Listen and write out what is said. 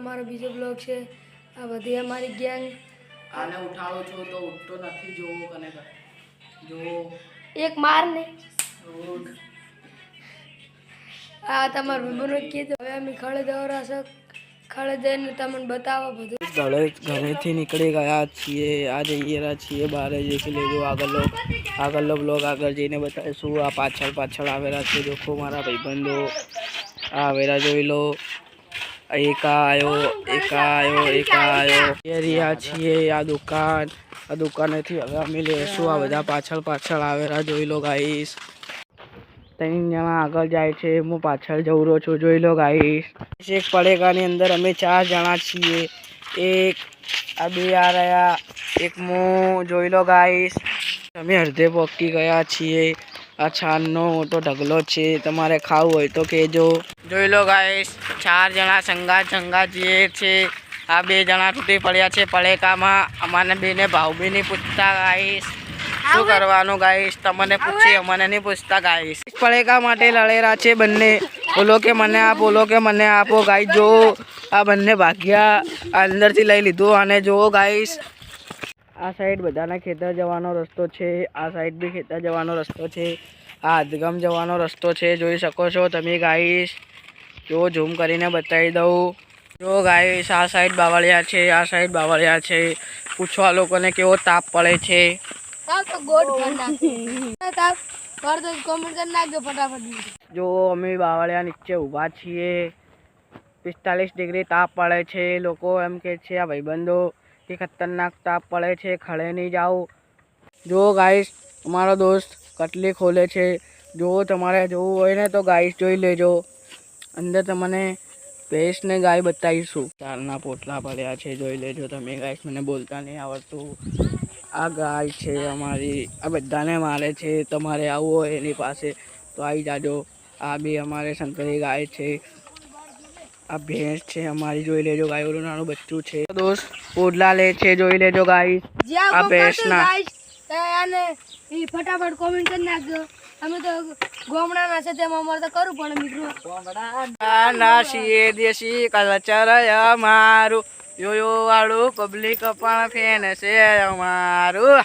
અમારો બીજો બ્લોગ છે। આ બધી અમારી ગેંગ આને ઉઠાડો છો તો ઉઠતો નથી। જોવો કને જો એક માર ને ઉઠ। આ તમારો વિભુનો કીધું હવે અમે ખળે દોરા છે। ખળે જઈને તમને બતાવો બધું। ઘરેથી નીકળી ગયા છીએ। આ જઈ રહ્યા છીએ બહાર જઈશું લેજો આગળનો બ્લોગ આગળ જઈને બતાવીશું। આ પાછળ આવેલા છે દેખો મારા ભાઈબંધો આ આવેલા જોઈ લો। એક આયો રહ્યા છીએ। આ દુકાનેથી હવે અમે લેશું। આ બધા પાછળ આવેલા જોઈ લો ગાઈસ। 3 જણા આગળ જાય છે હું પાછળ જઉં રહ્યો છું જોઈ લો ગાઈસ। એક પડેકાની અંદર અમે 4 જણા છીએ। એક આ બે આ રહ્યા એક હું જોઈ લો ગાઈસ। અમે અડધે પહોંચી ગયા છીએ। આ છાનનો મોટો ઢગલો છે તમારે ખાવું હોય તો કહેજો। જોઈ લો ગાઈસ 4 જણા સંગા જઈએ છે। આ 2 જણા તૂટી પડ્યા છે પડેકામાં। અમાને બેને ભાવ બી નહીં પૂછતા ગાઈસ। શું કરવાનું ગાઈસ તમને પૂછીએ અમને નહીં પૂછતા ગાઈસ। પડેકા માટે લડેલા છે બંને। બોલો કે મને આપ બોલો કે મને આપો ગાઈસ। જો આ બંને ભાગ્યા અંદરથી લઈ લીધું અને જુઓ ગાઈસ। આ સાઈડ બધાના ખેતર જવાનો રસ્તો છે। આ સાઈડ બી ખેતર જવાનો રસ્તો છે। આ અધગમ જવાનો રસ્તો છે જોઈ શકો છો તમે ગાઈસ। જો ઝૂમ કરીને બતાવી દઉં જો ગાઈસ। આ સાઈડ બાવળિયા છે આ સાઈડ બાવળિયા છે। પૂછો આ લોકોને કેવો તાપ પડે છે। જો અમે બાવળિયા નીચે ઊભા છીએ। 45 ડિગ્રી તાપ પડે છે। લોકો એમ કે છે આ ભાઈબંધો કે ખતરનાક તાપ પડે છે ખડે નહીં જાઓ। જો ગાઈસ અમારો દોસ્ત કટલી ખોલે છે। જો તમારે જોવું હોય ને તો ગાઈસ જોઈ લેજો। અંદર તમને ભેંસ ને ગાય બતાવીશું। 4ના પોટલા પડ્યા છે જોઈ લેજો તમે ગાઈસ। મને બોલતા નહીં આવડતું। આ ગાય છે અમારી। આ બધાને મારે છે। તમારે આવવું હોય એની પાસે તો આવી જાજો। આ બી અમારે શંકરી ગાય છે। આ ભેંસ છે અમારી જોઈ લેજો। ગાયોનું નાનું બચ્ચું છે દોસ્ત પોટલા લે છે જોઈ લેજો ગાઈસ। આ ભેંસના ફટાફટ કોમેન્ટ કરી નાખજો। અમે તો ગોમડાના છે તેમાં અમારે તો કરવું પડે મિત્રો। ગોમડાના છીએ દેશી કલ્ચર અમારું। યો વાળું પબ્લિક પણ ફેન છે અમારું।